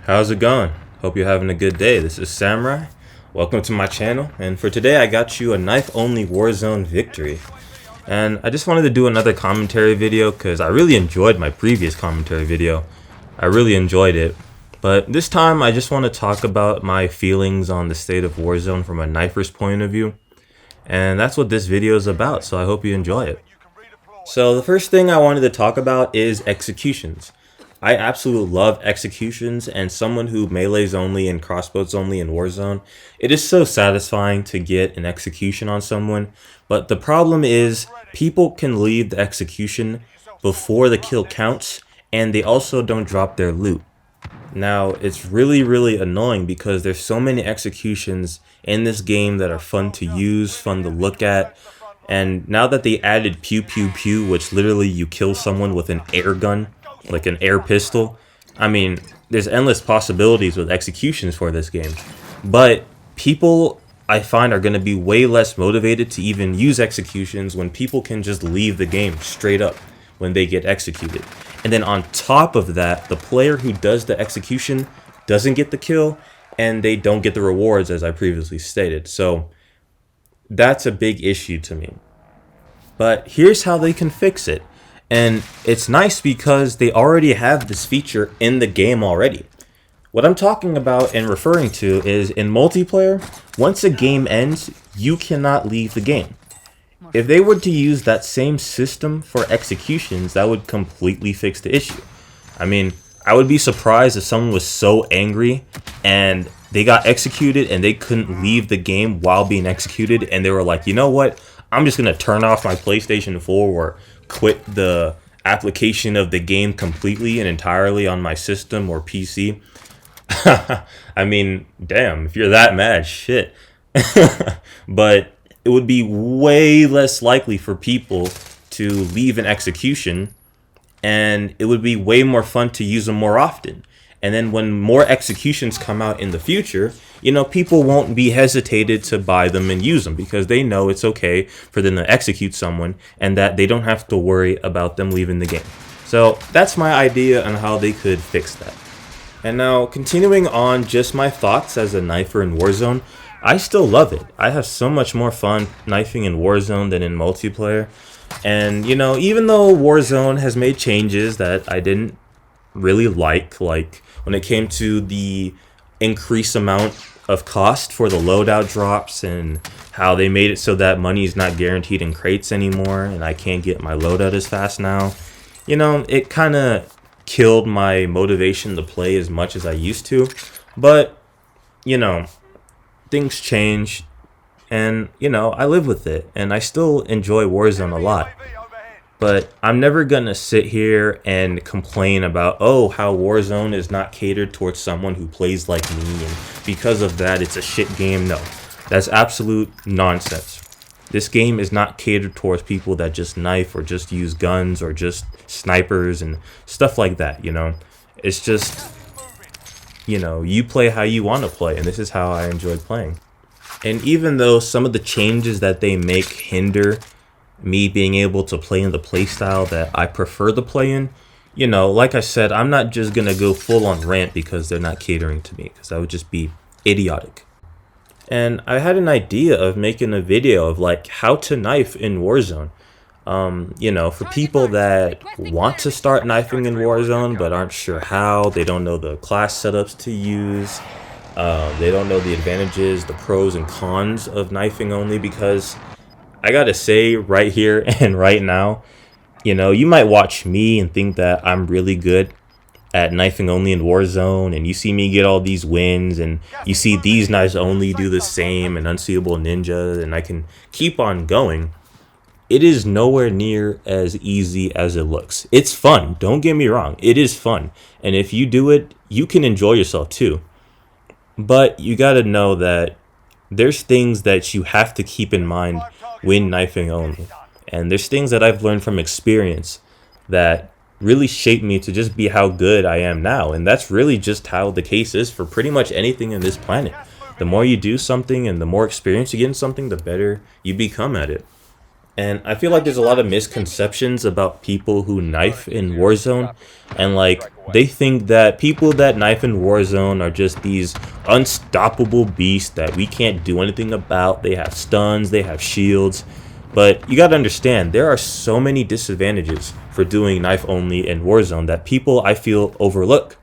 How's it going? Hope you're having a good day. This is Samurai. Welcome to my channel, and for today I got you a knife-only Warzone victory. And I just wanted to do another commentary video because I really enjoyed my previous commentary video. I really enjoyed it. But this time I just want to talk about my feelings on the state of Warzone from a knifer's point of view. And that's what this video is about, so I hope you enjoy it. So the first thing I wanted to talk about is executions. I absolutely love executions, and someone who melees only and crossbows only in Warzone, it is so satisfying to get an execution on someone. But the problem is people can leave the execution before the kill counts, and they also don't drop their loot. Now it's really annoying because there's so many executions in this game that are fun to use, fun to look at. And now that they added pew pew pew, which literally you kill someone with an air gun, like an air pistol, I mean, there's endless possibilities with executions for this game. But people, I find, are going to be way less motivated to even use executions when people can just leave the game straight up when they get executed. And then on top of that, the player who does the execution doesn't get the kill, and they don't get the rewards, as I previously stated. So that's a big issue to me. But here's how they can fix it. And it's nice because they already have this feature in the game already. What I'm talking about and referring to is in multiplayer, once a game ends, you cannot leave the game. If they were to use that same system for executions, that would completely fix the issue. I mean, I would be surprised if someone was so angry and they got executed and they couldn't leave the game while being executed, and they were like, you know what, I'm just going to turn off my PlayStation 4 or quit the application of the game completely and entirely on my system or PC. I mean, damn, if you're that mad, shit. But it would be way less likely for people to leave an execution, and it would be way more fun to use them more often. And then when more executions come out in the future, you know, people won't be hesitated to buy them and use them because they know it's okay for them to execute someone and that they don't have to worry about them leaving the game. So that's my idea on how they could fix that. And now, continuing on just my thoughts as a knifer in Warzone, I still love it. I have so much more fun knifing in Warzone than in multiplayer. And, you know, even though Warzone has made changes that I didn't really like when it came to the increased amount of cost for the loadout drops and how they made it so that money is not guaranteed in crates anymore and I can't get my loadout as fast now. You know, it kind of killed my motivation to play as much as I used to. But, you know, things change, and, you know, I live with it, and I still enjoy Warzone a lot. But I'm never gonna sit here and complain about, oh, how Warzone is not catered towards someone who plays like me, and because of that it's a shit game. No, that's absolute nonsense. This game is not catered towards people that just knife or just use guns or just snipers and stuff like that, you know. It's just, you know, you play how you want to play, and this is how I enjoy playing. And even though some of the changes that they make hinder me being able to play in the playstyle that I prefer to play in, you know, like I said, I'm not just gonna go full on rant because they're not catering to me, because that would just be idiotic. And I had an idea of making a video of like how to knife in Warzone. You know, for people that want to start knifing in Warzone but aren't sure how, they don't know the class setups to use, they don't know the advantages, the pros and cons of knifing only, because I gotta say right here and right now, you know, you might watch me and think that I'm really good at knifing only in Warzone, and you see me get all these wins, and you see these knives only do the same, and Unseeable Ninja, and I can keep on going. It is nowhere near as easy as it looks. It's fun, don't get me wrong, it is fun, and if you do it, you can enjoy yourself too. But you gotta know that there's things that you have to keep in mind when knifing only. And there's things that I've learned from experience that really shaped me to just be how good I am now. And that's really just how the case is for pretty much anything in this planet. The more you do something and the more experience you get in something, the better you become at it. And I feel like there's a lot of misconceptions about people who knife in Warzone. And like, they think that people that knife in Warzone are just these unstoppable beasts that we can't do anything about. They have stuns, they have shields. But you gotta understand, there are so many disadvantages for doing knife only in Warzone that people, I feel, overlook.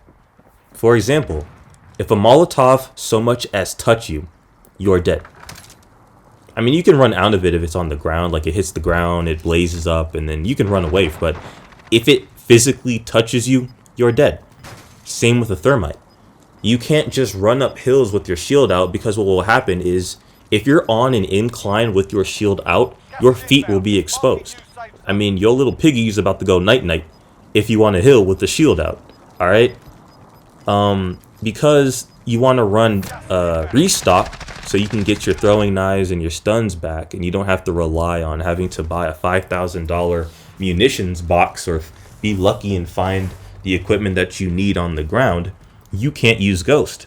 For example, if a Molotov so much as touch you, you're dead. I mean, you can run out of it if it's on the ground, like it hits the ground, it blazes up, and then you can run away. But if it physically touches you, you're dead. Same with a thermite. You can't just run up hills with your shield out, because what will happen is if you're on an incline with your shield out, your feet will be exposed. I mean, your little piggy's about to go night-night if you want a hill with the shield out. Alright? Because you want to run restock so you can get your throwing knives and your stuns back, and you don't have to rely on having to buy a $5,000 munitions box or be lucky and find the equipment that you need on the ground. You can't use Ghost.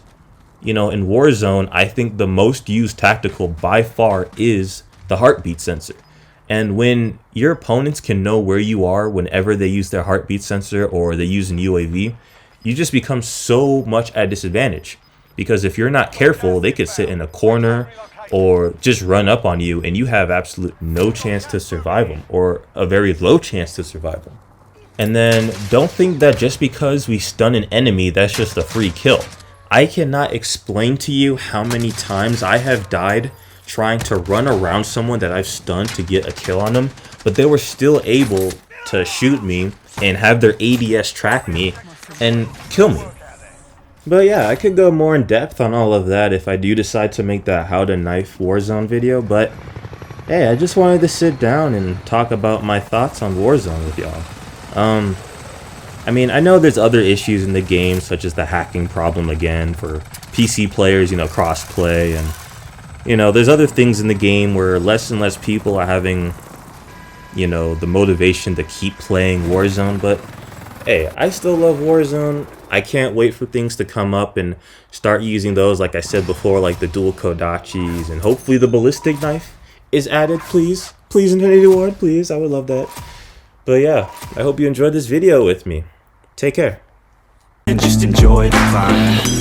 You know, in Warzone, I think the most used tactical by far is the heartbeat sensor. And when your opponents can know where you are whenever they use their heartbeat sensor or they use an UAV, you just become so much at a disadvantage. Because if you're not careful, they could sit in a corner or just run up on you, and you have absolute no chance to survive them, or a very low chance to survive them. And then don't think that just because we stun an enemy, that's just a free kill. I cannot explain to you how many times I have died trying to run around someone that I've stunned to get a kill on them, but they were still able to shoot me and have their ADS track me and kill me. But yeah, I could go more in depth on all of that if I do decide to make that how to knife Warzone video, but hey, I just wanted to sit down and talk about my thoughts on Warzone with y'all. I mean, I know there's other issues in the game, such as the hacking problem again for PC players, you know, crossplay, and you know, there's other things in the game where less and less people are having, you know, the motivation to keep playing Warzone. But hey, I still love Warzone. I can't wait for things to come up and start using those, like I said before, like the dual Kodachis, and hopefully the ballistic knife is added, please. Please, Infinity Ward, please. I would love that. But yeah, I hope you enjoyed this video with me. Take care. And just enjoy the vibe.